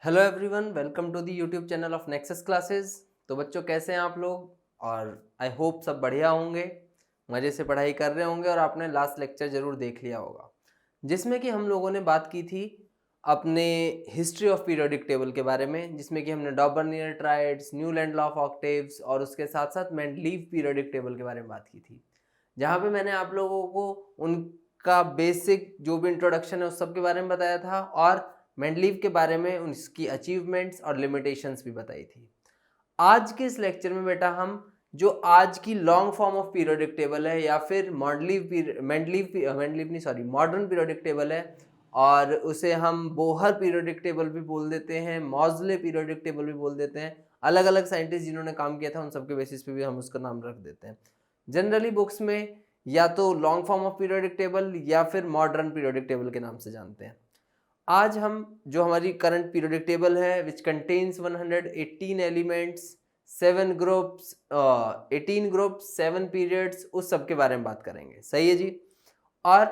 Hello everyone, welcome to the YouTube channel of Nexus Classes. तो बच्चों, कैसे हैं आप लोग? और आई होप सब बढ़िया होंगे, मज़े से पढ़ाई कर रहे होंगे और आपने लास्ट लेक्चर ज़रूर देख लिया होगा, जिसमें कि हम लोगों ने बात की थी अपने हिस्ट्री ऑफ पीरियोडिक टेबल के बारे में, जिसमें कि हमने Dobereiner triads, Newland law of octaves और उसके साथ साथ मेंडलीव पीरियोडिक टेबल के बारे में बात की थी, जहाँ पे मैंने आप लोगों को उनका बेसिक जो भी इंट्रोडक्शन है उस सब के बारे में बताया था और मेंडलीव के बारे में उसकी अचीवमेंट्स और लिमिटेशंस भी बताई थी। आज के इस लेक्चर में बेटा हम जो आज की long form of periodic table है या फिर मॉडर्न पीरियोडिक टेबल है, और उसे हम बोहर पीरियोडिक टेबल भी बोल देते हैं, मॉजले पीरियोडिक टेबल भी बोल देते हैं। अलग अलग साइंटिस्ट जिन्होंने काम किया था उन सबके बेसिस पे भी हम उसका नाम रख देते हैं। जनरली बुक्स में या तो long form of periodic table या फिर मॉडर्न पीरियोडिक टेबल के नाम से जानते हैं। आज हम जो हमारी करंट पीरियोडिक टेबल है which contains 118 elements, 7 groups, 18 groups, 7 periods, उस सब के बारे में बात करेंगे। सही है जी। और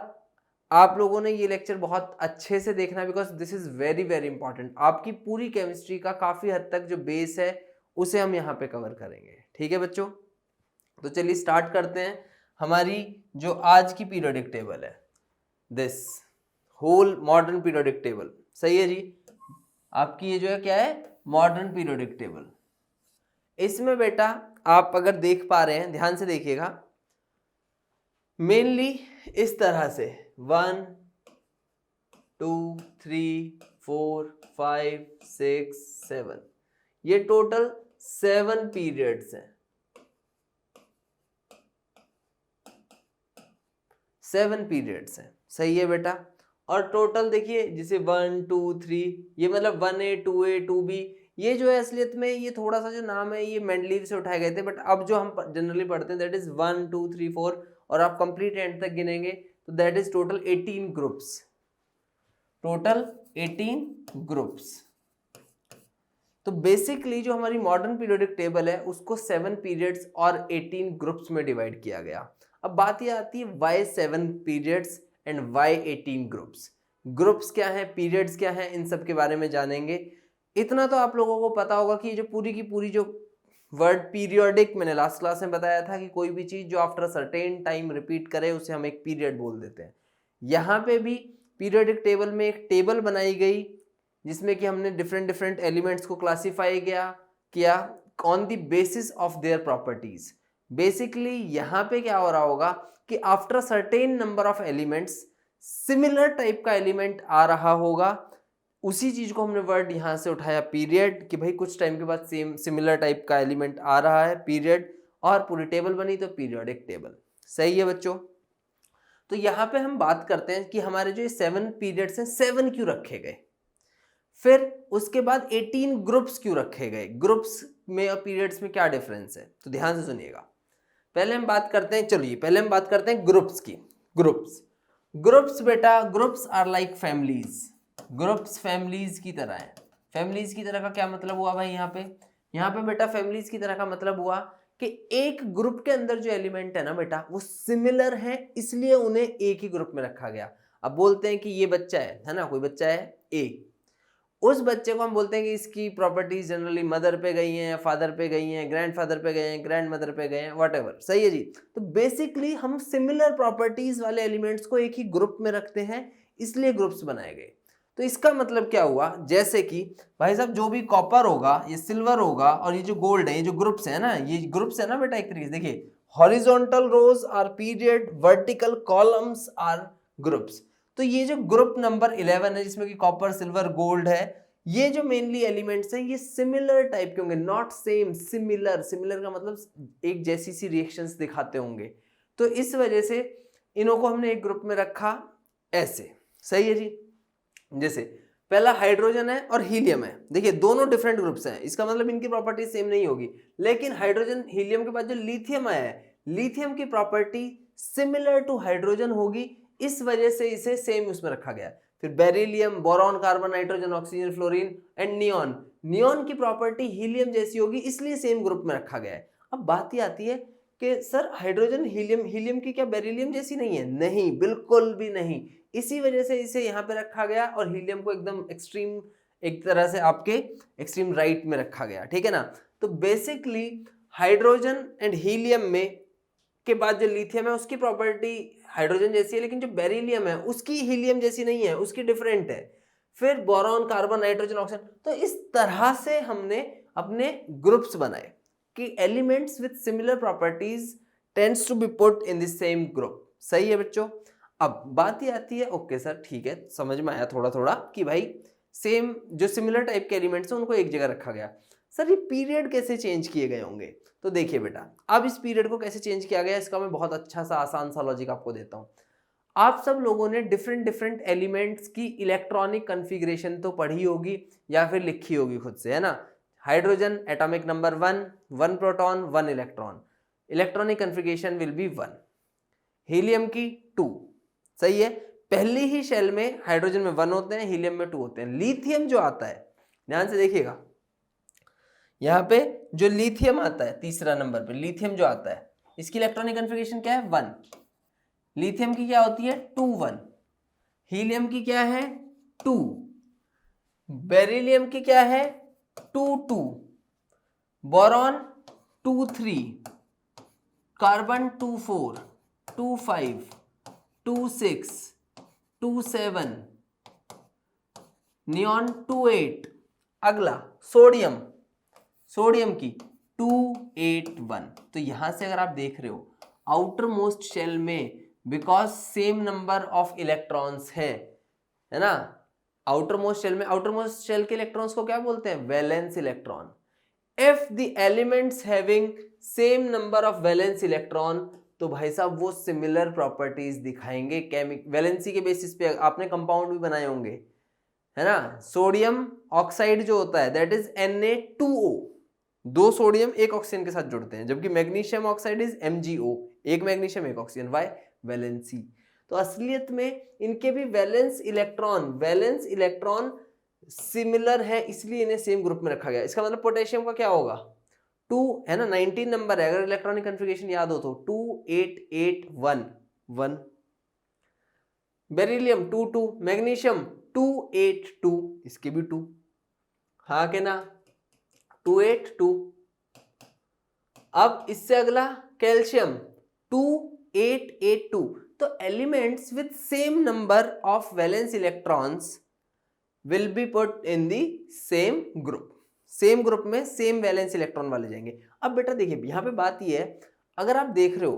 आप लोगों ने ये लेक्चर बहुत अच्छे से देखना, because this is very very important. आपकी पूरी केमिस्ट्री का काफी हद तक जो बेस है उसे हम यहाँ पे कवर करेंगे। ठीक है बच्चों, तो चलिए स्टार्ट करते हैं। हमारी जो आज की पीरियोडिक टेबल है, this whole modern periodic table, सही है जी। आपकी ये जो है क्या है, मॉडर्न पीरियोडिक टेबल। इसमें बेटा आप अगर देख पा रहे हैं, ध्यान से देखिएगा, मेनली इस तरह से 1 2 3 4 5 6 7, ये टोटल 7 पीरियड्स हैं। 7 पीरियड्स हैं, सही है बेटा। और टोटल देखिए, जैसे 1 2 3, ये मतलब 1A 2A 2B, ये जो है असलियत में ये थोड़ा सा जो नाम है ये मेंडलीव से उठाए गए थे, बट अब जो हम जनरली पढ़ते हैं दैट इज 1 2 3 4, और आप कंप्लीट एंड तक गिनेंगे तो that is total 18 groups. Total 18 groups. तो बेसिकली जो हमारी मॉडर्न पीरियोडिक टेबल है उसको 7 पीरियड्स और 18 ग्रुप्स में डिवाइड किया गया। अब बात ये आती है why 7 periods and why 18 groups. Groups क्या है, पीरियड्स क्या है, इन सब के बारे में जानेंगे। इतना तो आप लोगों को पता होगा कि जो पूरी की पूरी जो वर्ड पीरियोडिक, मैंने लास्ट क्लास में बताया था कि कोई भी चीज जो आफ्टर सर्टेन टाइम रिपीट करे उसे हम एक पीरियड बोल देते हैं। यहाँ पे भी पीरियोडिक टेबल में एक टेबल बनाई गई जिसमें कि हमने डिफरेंट डिफरेंट एलिमेंट्स को क्लासिफाई किया on the basis of their properties. Basically यहाँ पे क्या हो रहा होगा कि after certain number of elements similar type का एलिमेंट आ रहा होगा, उसी चीज को हमने वर्ड यहां से उठाया पीरियड, कि भाई कुछ टाइम के बाद सेम सिमिलर टाइप का एलिमेंट आ रहा है, पीरियड, और पूरी टेबल बनी तो पीरियोडिक टेबल। सही है बच्चों। तो यहाँ पे हम बात करते हैं कि हमारे जो 7 पीरियड्स हैं 7 क्यों रखे गए, फिर उसके बाद 18 ग्रुप्स क्यों रखे गए, ग्रुप्स में और पीरियड्स में क्या डिफरेंस है, तो ध्यान से सुनिएगा। पहले हम बात करते हैं, चलिए पहले हम बात करते हैं ग्रुप्स की। ग्रुप्स बेटा, groups are like families. Groups families की तरह है। फैमिलीज की तरह का क्या मतलब हुआ भाई, यहाँ पे बेटा फैमिलीज की तरह का मतलब हुआ कि एक ग्रुप के अंदर जो एलिमेंट है ना बेटा वो सिमिलर है, इसलिए उन्हें एक ही ग्रुप में रखा गया। अब बोलते हैं कि ये बच्चा है ना, कोई बच्चा है ए, उस बच्चे को हम बोलते हैं कि इसकी प्रॉपर्टीज जनरली मदर पे गई हैं, फादर पे गई हैं, ग्रैंडफादर पे गए हैं, ग्रैंड मदर पे गए हैं, व्हाटएवर। सही है जी। तो बेसिकली हम सिमिलर प्रॉपर्टीज वाले एलिमेंट्स को एक ही ग्रुप में रखते हैं, इसलिए ग्रुप्स बनाए गए। तो इसका मतलब क्या हुआ, जैसे कि भाई साहब जो भी कॉपर होगा, ये सिल्वर होगा, और ये जो गोल्ड है, ये जो ग्रुप्स है ना, ये ग्रुप्स है ना बेटा, एक तरीके से देखिए, horizontal rows are period, vertical columns are groups. तो ये जो ग्रुप नंबर 11 है जिसमें कि कॉपर सिल्वर गोल्ड है, ये जो मेनली एलिमेंट्स हैं ये सिमिलर टाइप के होंगे, नॉट सेम, सिमिलर। सिमिलर का मतलब एक जैसी सी रिएक्शंस दिखाते होंगे, तो इस वजह से इन्हों को हमने एक ग्रुप में रखा ऐसे। सही है जी। जैसे पहला हाइड्रोजन है और हीलियम है, देखिए दोनों डिफरेंट ग्रुप्स हैं, इसका मतलब इनकी प्रॉपर्टी सेम नहीं होगी, लेकिन हाइड्रोजन हीलियम के बाद जो लिथियम आया है, लिथियम की प्रॉपर्टी सिमिलर टू हाइड्रोजन होगी, इस वजह से इसे सेम उसमें रखा गया। फिर beryllium, boron, carbon, nitrogen, oxygen, fluorine and neon, neon की प्रॉपर्टी हीलियम जैसी होगी, इसलिए सेम ग्रुप में रखा गया है। अब बात ये आती है कि सर हाइड्रोजन हीलियम की क्या बेरिलियम जैसी नहीं है? नहीं, बिल्कुल भी नहीं। इसी वजह से इसे यहाँ पे रखा गया और हीलियम को एकदम एक्सट्रीम एक तरह से आपके एक्सट्रीम राइट में रखा गया, ठीक है ना। तो बेसिकली हाइड्रोजन एंड हीलियम में के बाद जो लिथियम है उसकी प्रॉपर्टी हाइड्रोजन जैसी है, लेकिन जो बेरिलियम है उसकी हीलियम जैसी नहीं है, उसकी डिफरेंट है। फिर बोरॉन, कार्बन, नाइट्रोजन, ऑक्सीजन। तो इस तरह से हमने अपने ग्रुप्स बनाए कि elements with similar properties tends to be put in the same group. सही है बच्चों। अब बात ये आती है, ओके सर ठीक है, समझ में आया थोड़ा थोड़ा कि भाई सेम जो सिमिलर टाइप के एलिमेंट्स हैं उनको एक जगह रखा गया। सर ये पीरियड कैसे चेंज किए गए होंगे? तो देखिए बेटा, अब इस पीरियड को कैसे चेंज किया गया इसका मैं बहुत अच्छा सा आसान सा लॉजिक आपको देता हूं। आप सब लोगों ने डिफरेंट डिफरेंट एलिमेंट्स की इलेक्ट्रॉनिक कॉन्फ़िगरेशन तो पढ़ी होगी या फिर लिखी होगी खुद से, है ना। Hydrogen atomic number 1, 1 proton 1 electron, electronic configuration will be 1। Helium की 2, सही है। पहली ही शेल में हाइड्रोजन में 1 होते हैं, हीलियम में 2 होते हैं। लिथियम जो आता है, ध्यान से देखिएगा, यहां पे जो लिथियम आता है तीसरा नंबर पे, लिथियम जो आता है इसकी इलेक्ट्रॉनिक कॉन्फ़िगरेशन क्या है? 1। लिथियम की क्या होती है? 2 1। हीलियम की क्या है? 2। बेरिलियम की क्या है? 2 2। बोरॉन 2 3। Carbon 2 4, 2 5, 2 6, 2 7, neon 2 8। अगला सोडियम, सोडियम की 2 8 1। तो यहां से अगर आप देख रहे हो आउटर मोस्ट शेल में, because same number of electrons है ना, आउटर मोस्ट शेल में, आउटर मोस्ट शेल के इलेक्ट्रॉन्स को क्या बोलते हैं? Valence electron. If the elements having same number of valence electron, तो भाई साहब वो सिमिलर प्रॉपर्टीज दिखाएंगे। वैलेंसी के बेसिस पे आपने कंपाउंड भी बनाए होंगे, है ना। सोडियम ऑक्साइड जो होता है दैट इज Na2O, 2 सोडियम एक ऑक्सीजन के साथ जुड़ते हैं, जबकि मैग्नीशियम ऑक्साइड इज MgO, एक मैग्नीशियम एक ऑक्सीजन। वाई? वैलेंसी। तो असलियत में इनके भी वैलेंस इलेक्ट्रॉन सिमिलर है, इसलिए इन्हें सेम ग्रुप में रखा गया। इसका मतलब पोटेशियम का क्या होगा? 2 है ना, 19 नंबर है, अगर इलेक्ट्रॉनिक कॉन्फ़िगरेशन याद हो तो 2 8 8 1 1। बेरिलियम 2 2, मैग्नीशियम 2 8 2, इसके भी 2, हाँ के ना, 2 8 2। अब इससे अगला कैल्शियम 2 8 8 2। तो elements with same number of valence electrons will be put in the same group. Same group में सेम वैलेंस इलेक्ट्रॉन वाले जाएंगे। अब बेटा देखिए यहां पे बात ये है, अगर आप देख रहे हो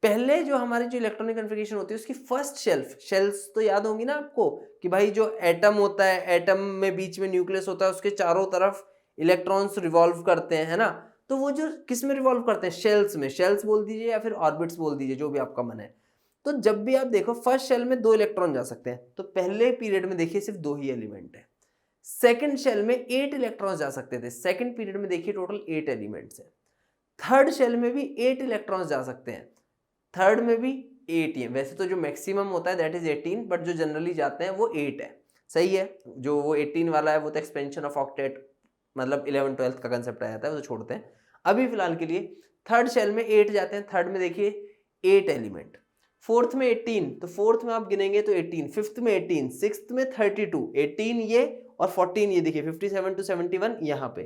पहले जो हमारी जो इलेक्ट्रॉनिक कॉन्फ़िगरेशन होती है उसकी फर्स्ट शेल्स तो याद होंगी ना आपको, कि भाई जो एटम होता है, एटम में बीच में न्यूक्लियस होता है, उसके चारों तरफ इलेक्ट्रॉन्स रिवॉल्व करते हैं, है ना। तो वो जो किस में रिवॉल्व करते हैं? शेल्स में। शेल्स बोल दीजिए या फिर ऑर्बिट्स बोल दीजिए, जो भी आपका मन है। तो जब भी आप देखो फर्स्ट शेल में 2 इलेक्ट्रॉन जा सकते हैं, तो पहले पीरियड में देखिए सिर्फ 2 ही एलिमेंट है। सेकंड शेल में 8 इलेक्ट्रॉन्स जा सकते थे, सेकंड पीरियड में देखिए टोटल 8 एलिमेंट्स है। थर्ड शेल में भी 8 इलेक्ट्रॉन्स जा सकते हैं, थर्ड में भी 8 ही है। वैसे तो जो मैक्सिमम होता है दैट इज 18, बट जो जनरली जाते हैं वो 8 है। सही है, जो वो 18 वाला है वो तो एक्सपेंशन ऑफ ऑक्टेट, मतलब 11 12 का कंसेप्ट आ जाता है, वो तो छोड़ते हैं। अभी फिलहाल के लिए थर्ड शेल में 8 जाते हैं, थर्ड में देखिए 8 एलिमेंट, फोर्थ में 18, तो फोर्थ में आप गिनेंगे तो 18, फिफ्थ में 18, सिक्स्थ में 32, 18 ये और 14 ये, देखिए 57 to 71 यहाँ पे।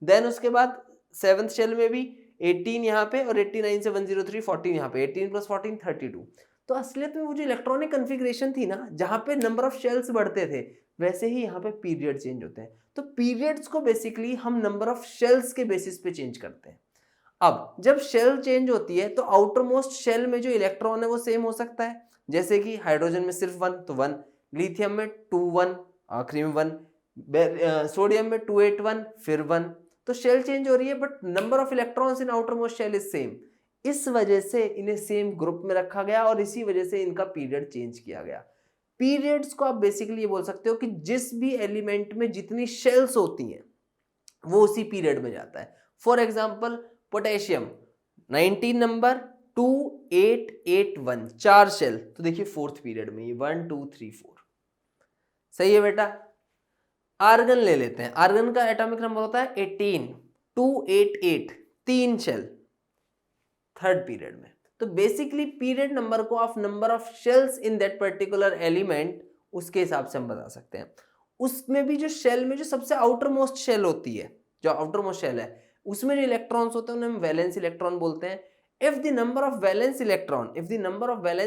देन उसके बाद सेवंथ शेल में भी 18 यहाँ पे और 89 से 103 14 यहाँ पे, 18 + 14 32। तो असलियत में वो जो इलेक्ट्रॉनिक कॉन्फ़िगरेशन थी ना, जहाँ पे नंबर ऑफ शेल्स बढ़ते थे, वैसे ही यहाँ पे पीरियड चेंज होते हैं। तो पीरियड्स को बेसिकली हम नंबर ऑफ शेल्स के बेसिस पे चेंज करते हैं। अब जब शेल चेंज होती है तो आउटर मोस्ट शेल में जो इलेक्ट्रॉन है वो सेम हो सकता है, जैसे कि हाइड्रोजन में सिर्फ 1 तो 1, लिथियम में 2 1, आखिरी में 1, सोडियम में 2 8 1 फिर 1। तो शेल चेंज हो रही है but number of electrons in outer most shell is same. इस वजह से इन्हें सेम ग्रुप में रखा गया और इसी वजह से इनका पीरियड चेंज किया गया। पीरियड्स को आप बेसिकली ये बोल सकते हो कि जिस भी एलिमेंट में जितनी शेल्स होती हैं वो उसी पीरियड में जाता है। For example potassium 19 number 2 8 8 1, 4 shell, तो देखिए फोर्थ पीरियड में ये 1 2 3 4। सही है बेटा। आर्गन ले लेते हैं, आर्गन का एटॉमिक नंबर होता है 18, 2 8 8, 3 शेल थर्ड पीरियड में। तो बेसिकली पीरियड नंबर को आप number of shells in that particular element उसके हिसाब से हम बता सकते हैं। उसमें भी जो शेल में जो सबसे आउटर मोस्ट शेल होती है, जो आउटर मोस्ट शेल है, उसमें जो इलेक्ट्रॉन्स होते हैं उन्हें हम वैलेंस इलेक्ट्रॉन बोलते हैं। if the number of valence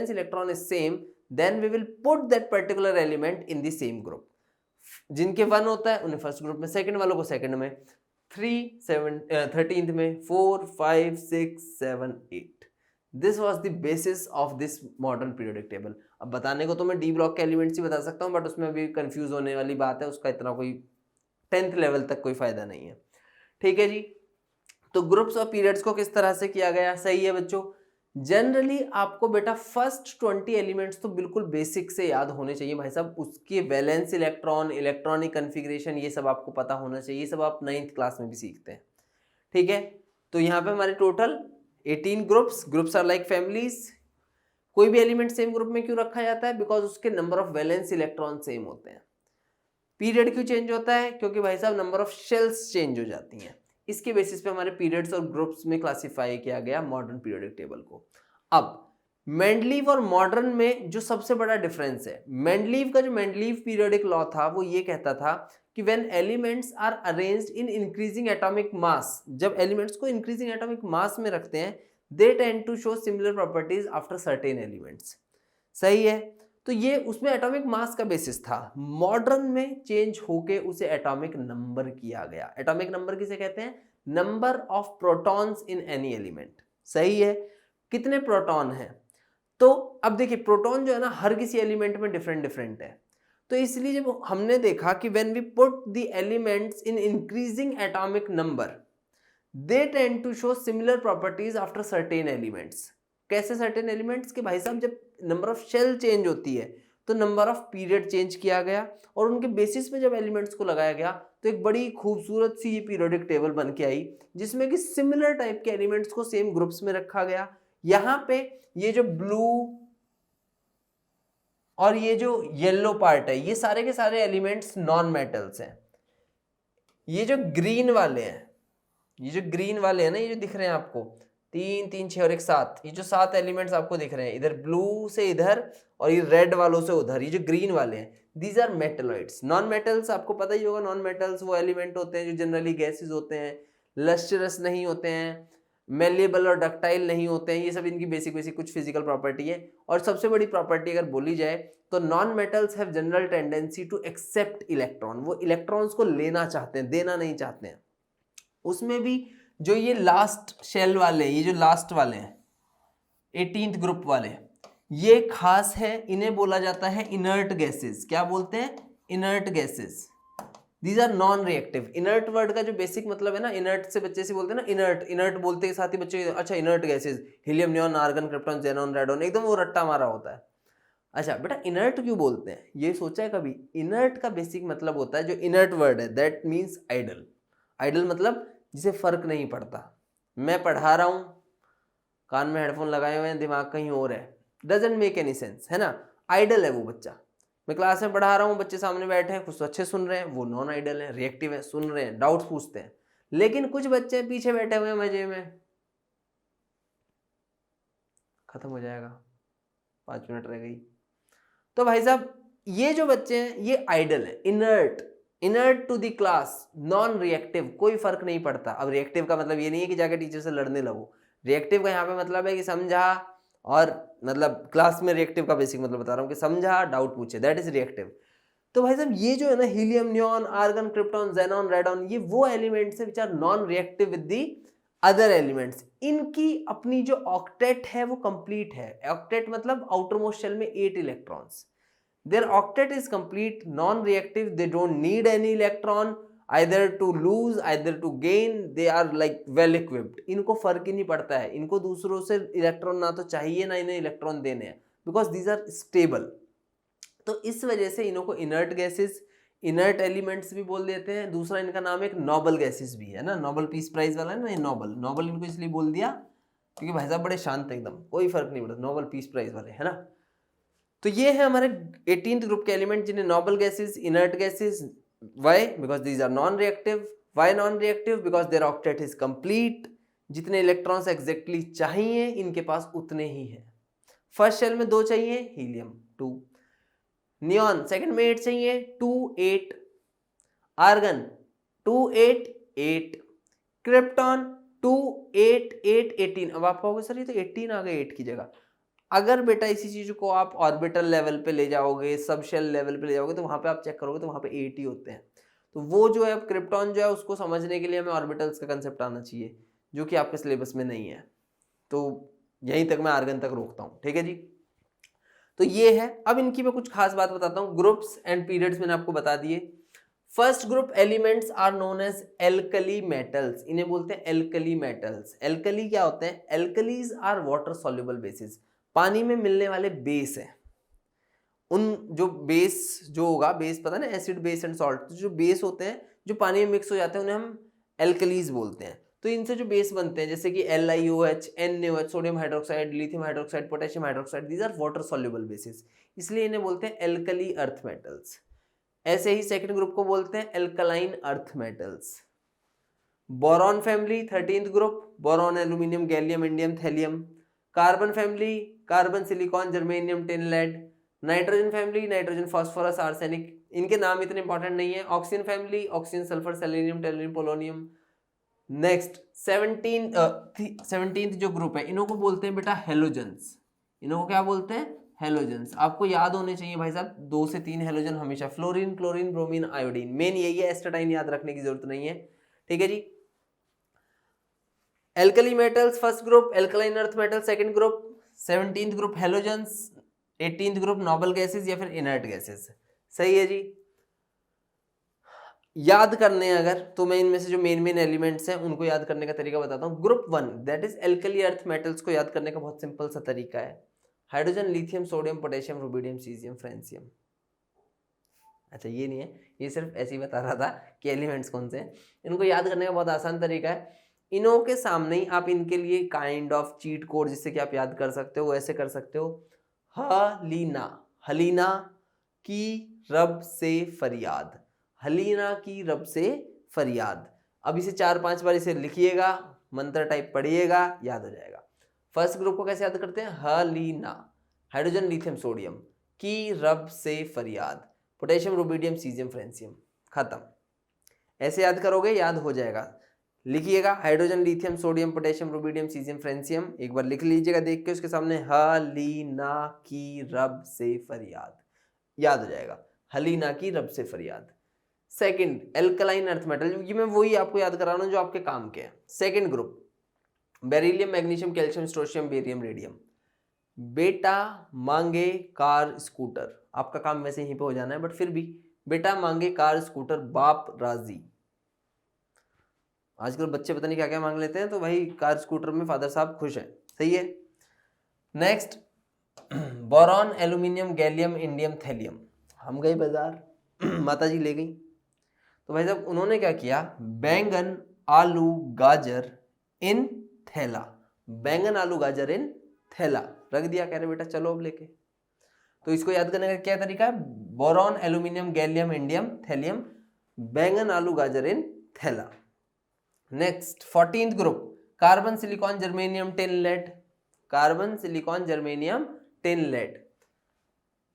electron is same, then we will put that particular element in the same group. जिनके 1 होता है उन्हें फर्स्ट ग्रुप में, सेकंड वालों को सेकंड में, 13th में, 4, 5, 6, 7, 8. This was the basis of this modern periodic table. अब बताने को तो मैं डी ब्लॉक के एलिमेंट्स ही बता सकता हूँ, बट उसमें अभी कंफ्यूज होने वाली बात है, उसका इतना कोई 10th लेवल तक कोई फायदा नहीं है। ठीक है जी, तो ग्रुप्स और पीरियड्स को किस तरह से किया गया, सही है बच्चों। जनरली आपको बेटा फर्स्ट 20 एलिमेंट्स तो बिल्कुल बेसिक से याद होने चाहिए भाई साहब, उसके वैलेंस इलेक्ट्रॉन, इलेक्ट्रॉनिक कन्फिग्रेशन, ये सब आपको पता होना चाहिए, ये सब आप 9th क्लास में भी सीखते हैं। ठीक है, तो यहाँ पे हमारे total 18 groups are like families. कोई भी एलिमेंट सेम ग्रुप में क्यों रखा जाता है, बिकॉज उसके number of valence electron same होते हैं। पीरियड क्यों चेंज होता है, क्योंकि भाई साहब नंबर ऑफ शेल्स चेंज हो जाती हैं। इसके बेसिस पे हमारे पीरियड्स और ग्रुप्स में क्लासिफाई किया गया मॉडर्न पीरियोडिक टेबल को। अब मेंडलीव और मॉडर्न में जो सबसे बड़ा डिफरेंस है, मेंडलीव का जो मेंडलीव पीरियोडिक लॉ था वो ये कहता था कि when elements are arranged in increasing atomic mass, जब एलिमेंट्स को इंक्रीजिंग एटॉमिक मास में रखते हैं, they tend to show similar properties after certain elements. सही है, तो ये उसमें एटॉमिक मास का बेसिस था। मॉडर्न में चेंज होके उसे एटॉमिक नंबर किया गया। एटॉमिक नंबर किसे कहते हैं, number of protons in any element. सही है, कितने प्रोटॉन हैं, तो अब देखिए प्रोटॉन जो है ना हर किसी एलिमेंट में डिफरेंट डिफरेंट है, तो इसलिए जब हमने देखा कि when we put the elements in increasing atomic number, they tend to show similar properties after certain elements. कैसे सर्टेन एलिमेंट्स के भाई साहब, जब नंबर ऑफ शेल चेंज होती है तो नंबर ऑफ पीरियड चेंज किया गया, और उनके बेसिस पे जब एलिमेंट्स को लगाया गया तो एक बड़ी खूबसूरत सी ये पीरियोडिक टेबल बन के आई, जिसमें कि सिमिलर टाइप के एलिमेंट्स को सेम ग्रुप्स में रखा गया। यहाँ पे ये जो ब्लू और ये जो येलो पार्ट है, ये सारे के सारे एलिमेंट्स नॉन मेटल्स हैं। ये जो ग्रीन वाले हैं, ये जो ग्रीन वाले हैं ना, ये जो दिख रहे हैं आपको 3, 3, 6 और 1, 7, ये जो 7 एलिमेंट्स आपको दिख रहे हैं, इधर ब्लू से इधर और ये रेड वालों से उधर, ये जो ग्रीन वाले हैं, these are metalloids. Non metals आपको पता ही होगा, नॉन मेटल्स वो एलिमेंट होते हैं जो जनरली गैसेस होते हैं, लस्ट्रस नहीं होते हैं, मेलेबल और डक्टाइल नहीं होते हैं, ये सब इनकी बेसिक कुछ फिजिकल प्रॉपर्टी है। और सबसे बड़ी प्रॉपर्टी अगर बोली जाए तो non metals have general tendency to accept electron, वो इलेक्ट्रॉन्स को लेना चाहते हैं, देना नहीं चाहते हैं। उसमें भी जो ये लास्ट शेल वाले, ये जो लास्ट वाले हैं 18th ग्रुप वाले, ये खास है, इन्हें बोला जाता है इनर्ट गैसेस। क्या बोलते हैं, inert gases. These are non reactive. Inert word का जो बेसिक मतलब है ना, इनर्ट से बच्चे से बोलते हैं ना इनर्ट, इनर्ट बोलते के साथ ही बच्चे अच्छा inert gases, helium, neon, argon, krypton, xenon, radon, एकदम वो रट्टा मारा होता है। अच्छा बेटा इनर्ट क्यों बोलते हैं, ये सोचा है कभी? इनर्ट का बेसिक मतलब होता है, जो इनर्ट वर्ड है दैट मीन्स आइडल। आइडल मतलब जिसे फर्क नहीं पड़ता, मैं पढ़ा रहा हूं, कान में हेडफोन लगाए हुए हैं, दिमाग कहीं और है, डजंट मेक एनी सेंस, है ना, आइडल है वो बच्चा। मैं क्लास में पढ़ा रहा हूँ, बच्चे सामने बैठे हैं, कुछ तो अच्छे सुन रहे हैं, वो नॉन आइडल है, रिएक्टिव है, सुन रहे हैं, डाउट्स पूछते हैं। लेकिन कुछ बच्चे पीछे बैठे हुए हैं मजे में, खत्म हो जाएगा, 5 मिनट रह गई। तो भाई साहब ये जो बच्चे हैं ये आइडल है, inert, inert to the class, non reactive, कोई फर्क नहीं पड़ता। अब रिएक्टिव का मतलब ये नहीं है कि जाके टीचर से लड़ने लगो, रिएक्टिव का यहाँ पे मतलब है कि समझा, और मतलब क्लास में रिएक्टिव का बेसिक मतलब बता रहा हूँ कि समझा, डाउट पूछे, दैट इज रिएक्टिव। तो भाई साहब ये जो है ना helium, neon, argon, krypton, xenon, radon, ये वो एलिमेंट्स है which are non reactive with the other elements. इनकी अपनी जो ऑक्टेट है वो कंप्लीट है। ऑक्टेट मतलब आउटर मोस्ट शेल में 8 electrons. Their octet is complete, non-reactive, they don't need any electron either to lose, either to gain, they are like well equipped. इनको फर्क ही नहीं पड़ता है, इनको दूसरों से इलेक्ट्रॉन ना तो चाहिए ना इन्हें इलेक्ट्रॉन देने हैं, because these are stable। तो इस वजह से इनको इनर्ट गैसेस, इनर्ट एलिमेंट्स भी बोल देते हैं। दूसरा इनका नाम एक नोबल गैसेस भी है ना, नोबल पीस प्राइज वाला है ना, ये नोबल, नोबल इनको इसलिए बोल दिया क्योंकि भाई साहब बड़े शांत है एकदम, कोई फर्क नहीं पड़ता, नोबल पीस प्राइज वाले, है ना। तो ये है हमारे 18th ग्रुप के एलिमेंट जिन्हें noble gases, inert gases. Why? Because these are non reactive. Why non reactive? Because their octet is complete, जितने इलेक्ट्रॉन्स एग्जैक्टली चाहिए इनके पास उतने ही हैं। फर्स्ट शेल में 2 चाहिए, हीलियम 2, नियॉन सेकंड में 8 चाहिए, 2 8, आर्गन 2 8 8, क्रिप्टॉन 2 8 8 18। अब आप कहोगे सर ये तो 18 आ गए 8 की जगह। अगर बेटा इसी चीज को आप ऑर्बिटल लेवल पे ले जाओगे, सब शेल लेवल पे ले जाओगे, तो वहां पे आप चेक करोगे तो वहां पे 8 ही होते हैं। तो वो जो है क्रिप्टॉन जो है उसको समझने के लिए हमें ऑर्बिटल्स का कंसेप्ट आना चाहिए, जो कि आपके सिलेबस में नहीं है। तो यहीं तक मैं आर्गन तक रोकता हूँ, ठीक है जी। तो ये है। अब इनकी मैं कुछ खास बात बताता हूँ। ग्रुप्स एंड पीरियड्स मैंने आपको बता दिए। First group elements are known as alkali metals, इन्हें बोलते हैं एल्कली मेटल्स। एल्कली क्या होते हैं? Alkalis are water soluble bases, पानी में मिलने वाले बेस है। उन जो बेस जो होगा, बेस पता ना, एसिड बेस एंड सॉल्ट, जो बेस होते हैं जो पानी में मिक्स हो जाते हैं उन्हें हम एल्कलीज बोलते हैं। तो इनसे जो बेस बनते हैं जैसे कि LiOH, NaOH, sodium hydroxide, lithium hydroxide, potassium hydroxide, these are water soluble bases, इसलिए इन्हें बोलते हैं एल्कली अर्थ मेटल्स। ऐसे ही सेकंड ग्रुप को बोलते हैं alkaline earth metals. Boron family 13th group, boron, aluminium, gallium, indium, thallium. Carbon family, carbon, silicon, germanium, tin, lead. Nitrogen family, nitrogen, phosphorus, arsenic, इनके नाम इतने इंपॉर्टेंट नहीं है। Oxygen family, oxygen, sulphur, selenium, tellurium, polonium. Next 17th जो group है इन्हों को बोलते हैं बेटा हेलोजेंस। इन्हों को क्या बोलते हैं? हेलोजेंस। आपको याद होने चाहिए भाई साहब 2 से 3 हेलोजन हमेशा, fluorine, chlorine, bromine, iodine. Main यही है, एस्टाडाइन याद रखने की जरूरत नहीं है, ठीक है जी। Alkali metals first group, alkaline earth metal second group, 17th group halogens, 18th group noble gases या फिर इनर्ट गैसेस। सही है जी। याद करने अगर तो मैं इनमें से जो मेन एलिमेंट्स हैं उनको याद करने का तरीका बताता हूँ। Group 1 that is alkali earth metals को याद करने का बहुत सिंपल सा तरीका है। Hydrogen, lithium, sodium, potassium, rubidium, caesium, francium. अच्छा ये नहीं है, ये सिर्फ ऐसे ही बता रहा था कि एलिमेंट्स कौन से हैं। इनको याद करने का बहुत आसान तरीका है। इनों के सामने ही आप इनके लिए काइंड ऑफ चीट कोड जिससे कि आप याद कर सकते हो, ऐसे कर सकते हो। हलीना, हलीना की रब से फरियाद, हलीना की रब से फरियाद। अब इसे 4-5 बार इसे लिखिएगा, मंत्र टाइप पढ़िएगा, याद हो जाएगा। फर्स्ट ग्रुप को कैसे याद करते हैं? हलीना, हाइड्रोजन, लिथियम, सोडियम, की रब से फरियाद, पोटेशियम, रुबिडियम, सीजियम, फ्रांसियम। खत्म। ऐसे याद करोगे, याद हो जाएगा। लिखिएगा hydrogen, lithium, sodium, potassium, rubidium, caesium, francium. एक बार लिख लीजिएगा देख के उसके सामने, हलीना की रब से फरियाद, याद हो जाएगा। हलीना की रब से फरियाद। सेकंड एल्कलाइन अर्थ मेटल, ये मैं वही आपको याद करा रहा हूं जो आपके काम के हैं। Second group beryllium, magnesium, calcium, strontium, barium, radium. बेटा मांगे कार स्कूटर, आपका काम वैसे यहीं पे हो जाना है बट फिर भी, बेटा मांगे कार स्कूटर, बाप राजी। आजकल बच्चे पता नहीं क्या क्या मांग लेते हैं, तो भाई कार स्कूटर में फादर साहब खुश हैं। सही है। Next boron, aluminium, gallium, indium, thallium. हम गए बाजार माता जी ले गई, तो भाई साहब उन्होंने क्या किया? बैंगन, आलू, गाजर इन थैला, बैंगन, आलू, गाजर इन थैला रख दिया। कह रहे बेटा चलो अब लेके। तो इसको याद करने का क्या तरीका है? Boron, aluminium, gallium, indium, thallium, बैंगन, आलू, गाजर इन थैला। Next 14th group carbon, silicon, germanium, tin, lead. Carbon, silicon, germanium, tin, lead.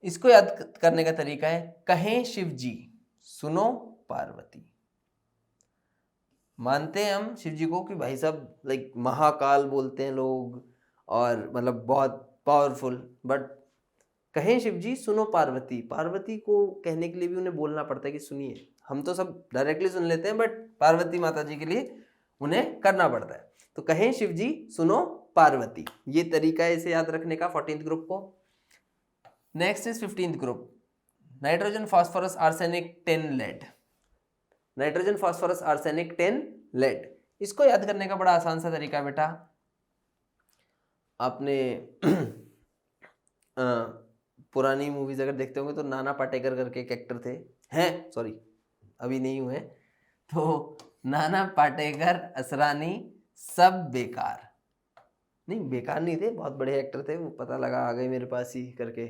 इसको याद करने का तरीका है, कहें शिव जी सुनो पार्वती। मानते हैं हम शिव जी को कि भाई साहब लाइक महाकाल बोलते हैं लोग और मतलब बहुत पावरफुल, बट कहें शिव जी सुनो पार्वती, पार्वती को कहने के लिए भी उन्हें बोलना पड़ता है कि सुनिए। हम तो सब डायरेक्टली सुन लेते हैं बट पार्वती माता जी के लिए उन्हें करना पड़ता है। तो कहें शिव जी सुनो पार्वती, ये तरीका है इसे याद रखने का 14th ग्रुप को। Next is 15th group nitrogen, phosphorus, arsenic, tin, lead. Nitrogen, phosphorus, arsenic, tin, lead. इसको याद करने का बड़ा आसान सा तरीका है बेटा। आपने पुरानी मूवीज अगर देखते होंगे तो नाना पाटेकर करके एक एक्टर थे, हैं सॉरी अभी नहीं हुए, तो नाना पाटेकर, असरानी, सब बेकार। नहीं बेकार नहीं थे, बहुत बड़े एक्टर थे वो, पता लगा आ गए मेरे पास ही करके,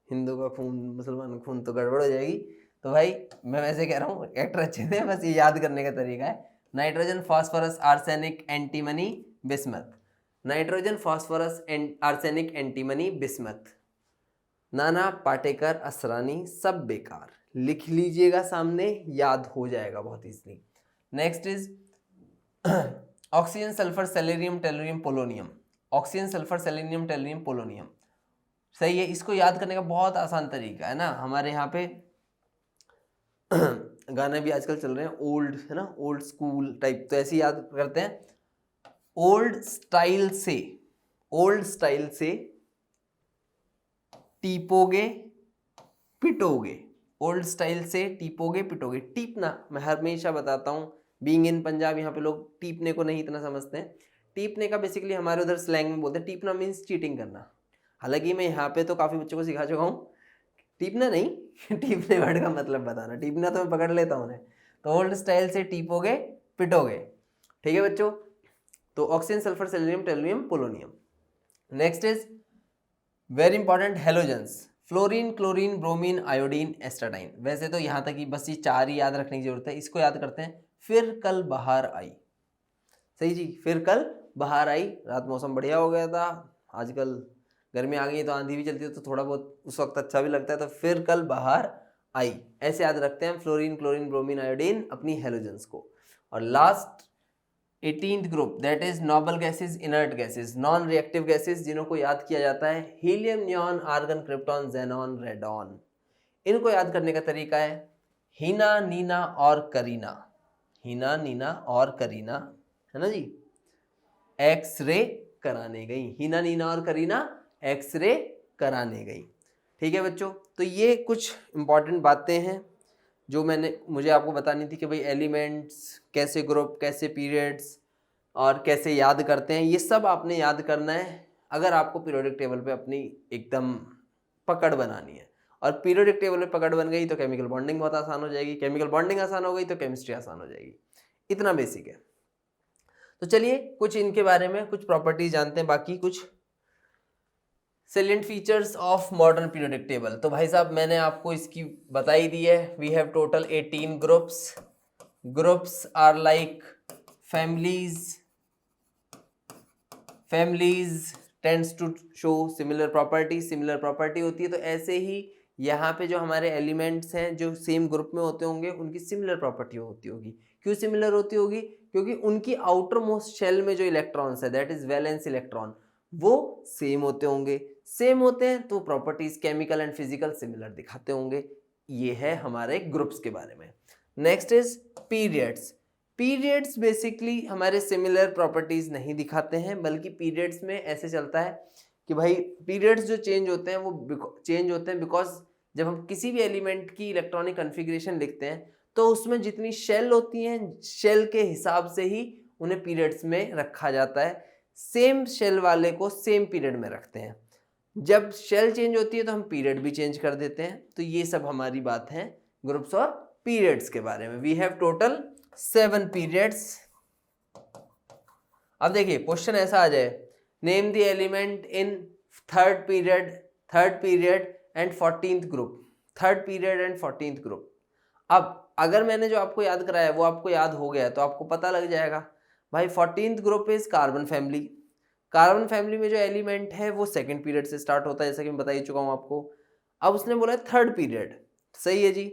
हिंदू का खून मुसलमान खून तो गड़बड़ हो जाएगी। तो भाई मैं वैसे कह रहा हूँ एक्टर अच्छे थे, बस ये याद करने का तरीका है। Nitrogen, phosphorus, arsenic, antimony, bismuth. Nitrogen, phosphorus, arsenic, antimony, bismuth. Nana Patekar Asrani सब बेकार, लिख लीजिएगा सामने, याद हो जाएगा बहुत easily. Next is oxygen sulphur selenium tellurium polonium, oxygen sulphur selenium tellurium polonium, सही है। इसको याद करने का बहुत आसान तरीका है ना, हमारे यहाँ पे गाने भी आजकल चल रहे हैं ओल्ड, है ना, ओल्ड स्कूल टाइप, तो ऐसे ही याद करते हैं। ओल्ड स्टाइल से टीपोगे पिटोगे, ओल्ड स्टाइल से टीपोगे पिटोगे। टीपना मैं हमेशा बताता हूँ, बीइंग इन पंजाब यहाँ पे लोग टीपने को नहीं इतना समझते हैं। टीपने का बेसिकली हमारे उधर स्लैंग में बोलते हैं, टीपना मीन्स चीटिंग करना। हालांकि मैं यहाँ पे तो काफ़ी बच्चों को सिखा चुका हूँ, टीपना नहीं टीपने वर्ड का मतलब बताना, टीपना तो मैं पकड़ लेता हूँ उन्हें। तो ओल्ड स्टाइल से टीपोगे पिटोगे, ठीक है बच्चों। तो oxygen sulphur selenium tellurium polonium. Next is very important halogens, fluorine chlorine bromine iodine astatine. वैसे तो यहाँ तक ही बस ये 4 ही याद रखने की जरूरत है, इसको याद करते हैं। फिर कल बहार आई, सही जी, फिर कल बहार आई। रात मौसम बढ़िया हो गया था, आजकल गर्मी आ गई तो आंधी भी चलती है तो थोड़ा बहुत उस वक्त अच्छा भी लगता है, तो फिर कल बहार आई, ऐसे याद रखते हैं फ्लोरीन क्लोरीन ब्रोमीन आयोडीन अपनी हेलोजेंस को। और last 18th group that is noble gases inert gases non reactive gases, जिनको याद किया जाता है helium neon argon krypton xenon radon. इनको याद करने का तरीका है हीना नीना और करीना, हीना नीना और करीना, है ना जी, एक्सरे कराने गई, हीना नीना और करीना एक्सरे कराने गई, ठीक है बच्चों। तो ये कुछ इंपॉर्टेंट बातें हैं जो मुझे आपको बतानी थी कि भाई एलिमेंट्स कैसे, ग्रुप कैसे, पीरियड्स और कैसे याद करते हैं, ये सब आपने याद करना है अगर आपको पीरियोडिक टेबल पे अपनी एकदम पकड़ बनानी है। और पीरियोडिक टेबल पे पकड़ बन गई तो केमिकल बॉन्डिंग बहुत आसान हो जाएगी, केमिकल बॉन्डिंग आसान हो गई तो केमिस्ट्री आसान हो जाएगी। इतना बेसिक है। तो चलिए कुछ इनके बारे में कुछ प्रॉपर्टीज जानते हैं, बाकी कुछ salient features of modern periodic table. तो भाई साहब मैंने आपको इसकी बताई दी है। We have total 18 groups, groups are like families tends to show similar property होती है। तो ऐसे ही यहाँ पे जो हमारे एलिमेंट्स हैं जो सेम ग्रुप में होते होंगे उनकी सिमिलर प्रॉपर्टी होती होगी। क्यों सिमिलर होती होगी? क्योंकि उनकी आउटर मोस्ट शेल में जो इलेक्ट्रॉन्स है दैट इज वैलेंस इलेक्ट्रॉन, वो सेम होते होंगे। सेम होते हैं तो properties chemical and physical similar दिखाते होंगे। ये है हमारे ग्रुप्स के बारे में। Next is periods. Periods basically हमारे सिमिलर प्रॉपर्टीज नहीं दिखाते हैं, बल्कि पीरियड्स में ऐसे चलता है कि भाई पीरियड्स जो चेंज होते हैं वो चेंज होते हैं बिकॉज जब हम किसी भी एलिमेंट की इलेक्ट्रॉनिक कन्फिग्रेशन लिखते हैं तो उसमें जितनी शेल होती हैं शेल के हिसाब से ही उन्हें पीरियड्स में रखा जाता है। सेम शेल वाले को सेम पीरियड में रखते हैं। जब शेल चेंज होती है तो हम पीरियड भी चेंज कर देते हैं। तो ये सब हमारी बात है ग्रुप्स और पीरियड्स के बारे में। We have total 7 periods. अब देखिए क्वेश्चन ऐसा आ जाए, name the element in third period and 14th group, third period and 14th group. अब अगर मैंने जो आपको याद कराया वो आपको याद हो गया तो आपको पता लग जाएगा भाई 14th group is carbon family. Carbon family में जो एलिमेंट है वो सेकंड पीरियड से स्टार्ट होता है, जैसा कि मैं बता ही चुका हूं आपको। अब उसने बोला है थर्ड पीरियड, सही है जी।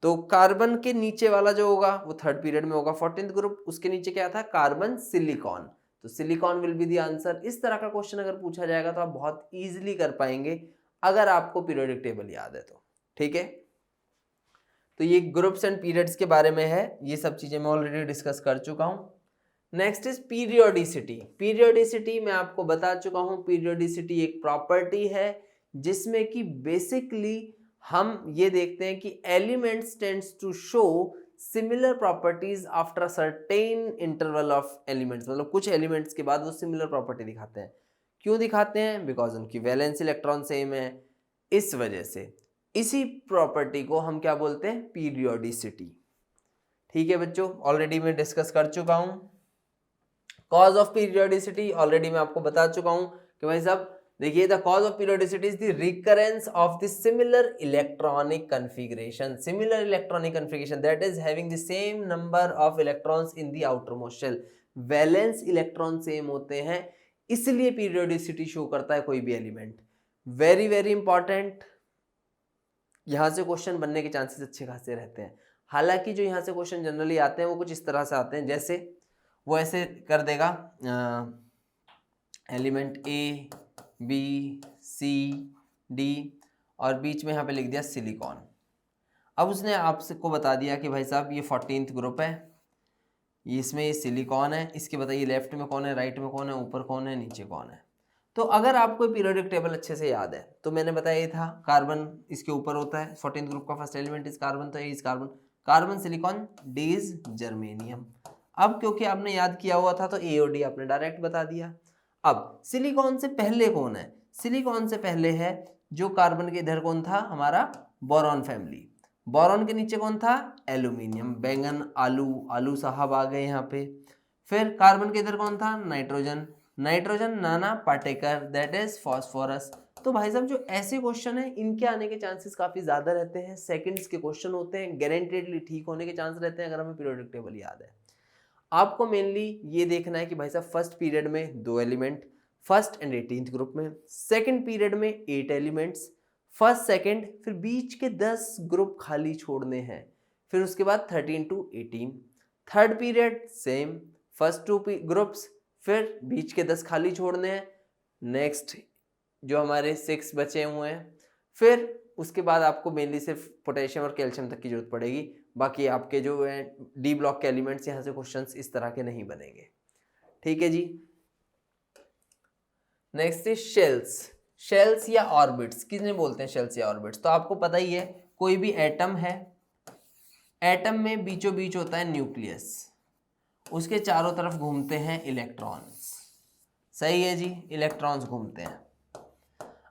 तो कार्बन के नीचे वाला जो होगा वो थर्ड पीरियड में होगा 14th ग्रुप। उसके नीचे क्या था? Carbon silicon. तो silicon will be the answer. इस तरह का क्वेश्चन अगर पूछा जाएगा तो आप बहुत इजीली कर पाएंगे अगर आपको पीरियोडिक टेबल याद है तो, ठीक है। तो ये ग्रुप्स एंड पीरियड्स के बारे में है, ये सब चीजें मैं ऑलरेडी डिस्कस कर चुका हूं। Next is periodicity. पीरियोडिसिटी मैं आपको बता चुका हूं, पीरियोडिसिटी एक प्रॉपर्टी है जिसमें कि बेसिकली हम ये देखते हैं कि elements tends to show similar properties after a certain interval of elements. मतलब कुछ एलिमेंट्स के बाद वो सिमिलर प्रॉपर्टी दिखाते हैं। क्यों दिखाते हैं? बिकॉज उनकी वैलेंस इलेक्ट्रॉन सेम है। इस वजह से इसी प्रॉपर्टी को हम क्या बोलते हैं? पीरियोडिसिटी। ठीक है बच्चों, ऑलरेडी मैं डिस्कस कर चुका हूं। कॉज ऑफ पीरियोडिसिटी ऑलरेडी मैं आपको बता चुका हूं कि भाई साहब देखिए, the cause of periodicity is the recurrence of the similar electronic configuration that is having the same number of electrons in the outer most shell. Valence electron same होते हैं, इसलिए पीरियोडिसिटी शो करता है कोई भी एलिमेंट। वेरी वेरी इंपॉर्टेंट, यहाँ से question बनने के चांसेस अच्छे खासे रहते हैं। हालांकि जो यहाँ से क्वेश्चन जनरली आते हैं वो कुछ इस तरह से आते हैं, जैसे वो ऐसे कर देगा element A B C D और बीच में यहाँ पे लिख दिया सिलिकॉन। अब उसने आपको बता दिया कि भाई साहब ये 14th ग्रुप है, इसमें ये सिलिकॉन है, इसके बताइए लेफ्ट में कौन है, राइट में कौन है, ऊपर कौन है, नीचे कौन है। तो अगर आपको पीरियोडिक टेबल अच्छे से याद है तो मैंने बताया ये था, कार्बन इसके ऊपर होता है, 14th ग्रुप का फर्स्ट एलिमेंट इज कार्बन, तो A is carbon, carbon silicon, D is germanium. अब क्योंकि आपने याद किया हुआ था तो ए और डी आपने डायरेक्ट बता दिया। अब सिलिकॉन से पहले कौन है, सिलिकॉन से पहले है जो कार्बन के इधर कौन था, हमारा बोरॉन फैमिली, बोरॉन के नीचे कौन था, एल्यूमिनियम, बैंगन, आलू, आलू साहब आ गए यहाँ पे। फिर कार्बन के इधर कौन था, nitrogen, nitrogen Nana particle that is phosphorus. तो भाई साहब जो ऐसे क्वेश्चन है इनके आने के चांसेस काफी ज्यादा रहते हैं, सेकंड्स के क्वेश्चन होते हैं, गारंटेडली ठीक होने के चांस रहते हैं अगर हमें पीरियोडिक टेबल याद है। आपको मेनली ये देखना है कि भाई साहब फर्स्ट पीरियड में 2 element, first and 18th group में, सेकंड पीरियड में 8 एलिमेंट्स, फर्स्ट सेकंड, फिर बीच के 10 ग्रुप खाली छोड़ने हैं, फिर उसके बाद 13 to 18, third period same, first 2 groups, फिर बीच के 10 खाली छोड़ने हैं, नेक्स्ट जो हमारे 6 बचे हुए हैं, फिर उसके बाद आपको मेनली सिर्फ पोटेशियम और कैल्शियम तक की जरूरत पड़ेगी, बाकी आपके जो है डी ब्लॉक के एलिमेंट्स यहाँ से क्वेश्चंस इस तरह के नहीं बनेंगे। ठीक है जी। नेक्स्ट इज शेल्स, शेल्स या ऑर्बिट्स, किसने बोलते हैं शेल्स या ऑर्बिट्स, तो आपको पता ही है कोई भी एटम है, एटम में बीचों बीच होता है न्यूक्लियस, उसके चारों तरफ घूमते हैं इलेक्ट्रॉन्स, सही है जी, इलेक्ट्रॉन्स घूमते हैं।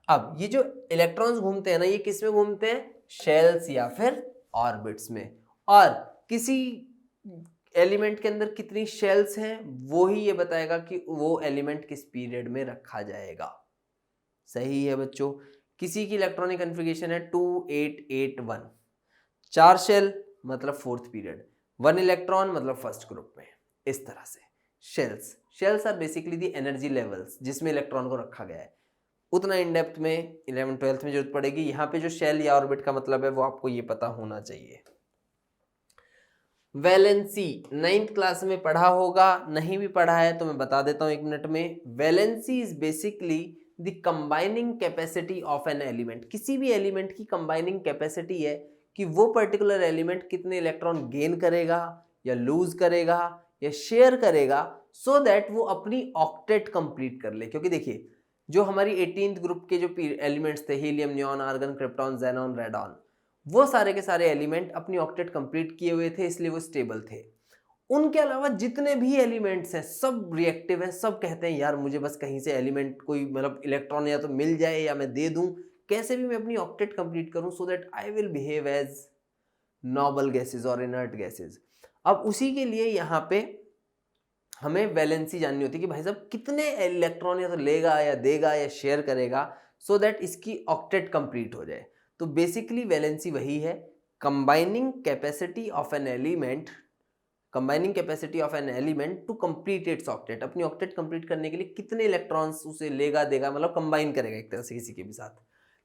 अब ये जो इलेक्ट्रॉन्स घूमते हैं ना, ये किस में घूमते हैं, शेल्स या फिर ऑर्बिट्स में, और किसी एलिमेंट के अंदर कितनी शेल्स हैं वो ही ये बताएगा कि वो एलिमेंट किस पीरियड में रखा जाएगा। सही है बच्चों, किसी की इलेक्ट्रॉनिक कॉन्फ़िगरेशन है 2 8 8 1, 4 शेल मतलब 4th पीरियड, 1 इलेक्ट्रॉन मतलब फर्स्ट ग्रुप में, इस तरह से shells, shells are basically the energy levels जिसमें इलेक्ट्रॉन को रखा गया है। उतना इन डेप्थ में 11th 12th में जरूरत पड़ेगी। यहाँ पे जो शेल या ऑर्बिट का मतलब है वो आपको ये पता होना चाहिए। वैलेंसी 9th क्लास में पढ़ा होगा, नहीं भी पढ़ा है तो मैं बता देता हूँ 1 मिनट में। Valency is basically the combining capacity of an element, किसी भी एलिमेंट की कंबाइनिंग कैपेसिटी है कि वो पर्टिकुलर एलिमेंट कितने इलेक्ट्रॉन गेन करेगा या लूज करेगा या शेयर करेगा, सो दैट वो अपनी ऑक्टेट कंप्लीट कर ले। क्योंकि देखिए जो हमारी 18th ग्रुप के जो एलिमेंट्स थे, helium, neon, argon, krypton, xenon, radon, वो सारे के सारे एलिमेंट अपनी ऑक्टेट कंप्लीट किए हुए थे, इसलिए वो स्टेबल थे। उनके अलावा जितने भी एलिमेंट्स हैं सब रिएक्टिव हैं, सब कहते हैं यार मुझे बस कहीं से एलिमेंट कोई मतलब इलेक्ट्रॉन या तो मिल जाए या मैं दे दूं, कैसे भी मैं अपनी ऑक्टेट कंप्लीट करूं so that I will behave as noble gases और इनर्ट गैसेज। अब उसी के लिए यहाँ पे हमें वैलेंसी जाननी होती है कि भाई साहब कितने इलेक्ट्रॉन या तो लेगा या देगा या शेयर करेगा सो दैट इसकी ऑक्टेट कंप्लीट हो जाए। तो बेसिकली वैलेंसी वही है, combining capacity of an element, combining capacity of an element to complete its octet, अपनी ऑक्टेट कंप्लीट करने के लिए कितने इलेक्ट्रॉन्स उसे लेगा देगा, मतलब कंबाइन करेगा एक तरह से किसी के भी साथ,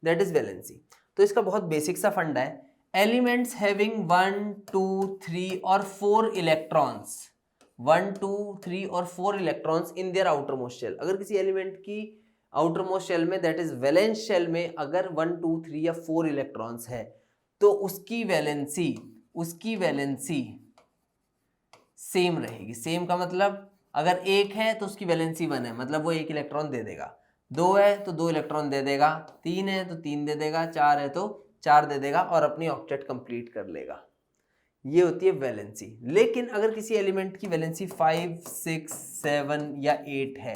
दैट इज वैलेंसी। तो इसका बहुत बेसिक सा फंडा है, एलिमेंट्स हैविंग 1 2 3 और 4 इलेक्ट्रॉन्स, 1 2 3 और 4 electrons in their outer most shell. अगर किसी एलिमेंट की आउटर मोस्ट शेल में दैट इज वैलेंस शेल में अगर 1 2 3 या 4 इलेक्ट्रॉन्स है तो उसकी वैलेंसी सेम रहेगी। सेम का मतलब अगर 1 है तो उसकी वैलेंसी 1 है, मतलब वो 1 इलेक्ट्रॉन दे देगा, 2 है तो 2 इलेक्ट्रॉन दे देगा, 3 है तो 3 दे देगा, 4 है तो 4 दे देगा और अपनी ऑक्टेट कंप्लीट कर लेगा। ये होती है वैलेंसी। लेकिन अगर किसी एलिमेंट की वैलेंसी 5 6 7 या 8 है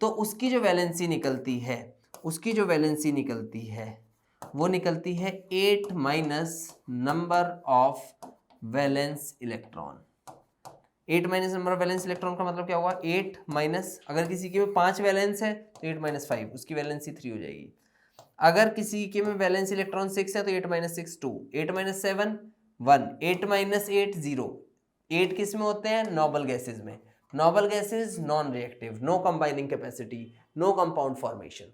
तो उसकी जो वैलेंसी निकलती है वो निकलती है 8 minus number of valence electron. 8 minus number of valence electron का मतलब क्या हुआ, 8 माइनस, अगर किसी के में 5 वैलेंस है तो 8 माइनस 5 उसकी वैलेंसी 3 हो जाएगी। अगर किसी के में वैलेंस इलेक्ट्रॉन 6 है तो 8 माइनस 6 2, 8 माइनस 7 1, 8 माइनस 8 0। 8 किस में होते हैं, नोबल गैसेज में। Noble gases non reactive, no combining capacity, no compound formation.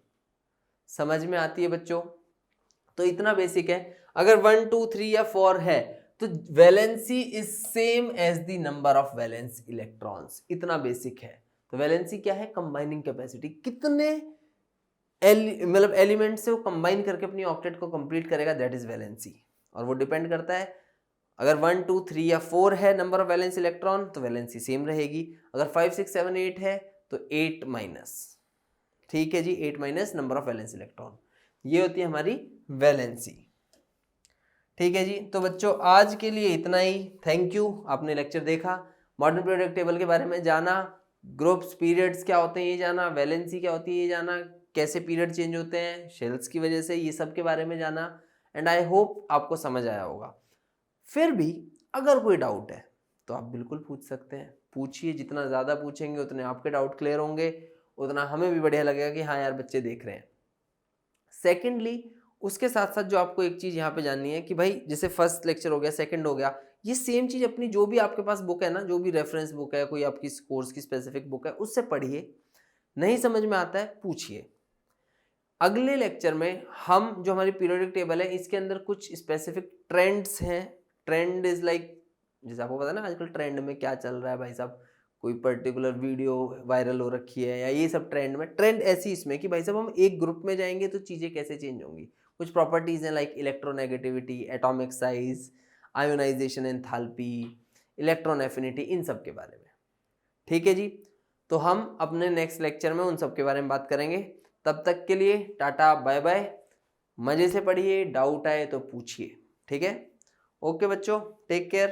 समझ में आती है बच्चों? तो तो इतना बेसिक है। अगर 1 2 3 या 4 है तो valency is same as the number of valence electrons, इतना बेसिक है। तो वैलेंसी क्या है? कंबाइनिंग कैपेसिटी, कितने मतलब एलिमेंट से वो कंबाइन करके अपनी ऑक्टेट को कंप्लीट करेगा, दैट इज वैलेंसी। और वो डिपेंड करता है, अगर 1 2 3 या 4 है नंबर ऑफ वैलेंस इलेक्ट्रॉन तो वैलेंसी सेम रहेगी, अगर 5 6 7 8 है तो 8 माइनस, ठीक है जी, 8 minus number of valence electron, ये होती है हमारी वैलेंसी। ठीक है जी, तो बच्चों आज के लिए इतना ही। थैंक यू, आपने लेक्चर देखा, मॉडर्न पीरियोडिक टेबल के बारे में जाना, ग्रुप्स पीरियड्स क्या होते हैं ये जाना, वैलेंसी क्या होती है ये जाना, कैसे पीरियड चेंज होते हैं शेल्स की वजह से, ये सब के बारे में जाना। एंड आई होप आपको समझ आया होगा। फिर भी अगर कोई डाउट है तो आप बिल्कुल पूछ सकते हैं, पूछिए, जितना ज़्यादा पूछेंगे उतने आपके डाउट क्लियर होंगे, उतना हमें भी बढ़िया लगेगा कि हाँ यार बच्चे देख रहे हैं। सेकेंडली उसके साथ साथ जो आपको एक चीज़ यहाँ पे जाननी है कि भाई जैसे फर्स्ट लेक्चर हो गया, सेकंड हो गया, ये सेम चीज़ अपनी जो भी आपके पास बुक है ना, जो भी रेफरेंस बुक है, कोई आपकी कोर्स की स्पेसिफिक बुक है, उससे पढ़िए, नहीं समझ में आता है पूछिए। अगले लेक्चर में हम जो हमारी पीरियोडिक टेबल है इसके अंदर कुछ स्पेसिफिक ट्रेंड्स हैं। ट्रेंड इज लाइक, जैसे आपको पता है ना आजकल ट्रेंड में क्या चल रहा है भाई साहब, कोई पर्टिकुलर वीडियो वायरल हो रखी है या ये सब ट्रेंड में, ट्रेंड ऐसी इसमें कि भाई साहब हम एक ग्रुप में जाएंगे तो चीज़ें कैसे चेंज होंगी। कुछ प्रॉपर्टीज़ हैं like electronegativity, atomic size, ionization enthalpy, electron affinity, इन सब के बारे में। ठीक है जी, तो हम अपने नेक्स्ट लेक्चर में उन सब के बारे में बात करेंगे। तब तक के लिए टाटा बाय बाय, मज़े से पढ़िए, डाउट आए तो पूछिए। ठीक है, ओके बच्चों, टेक केयर।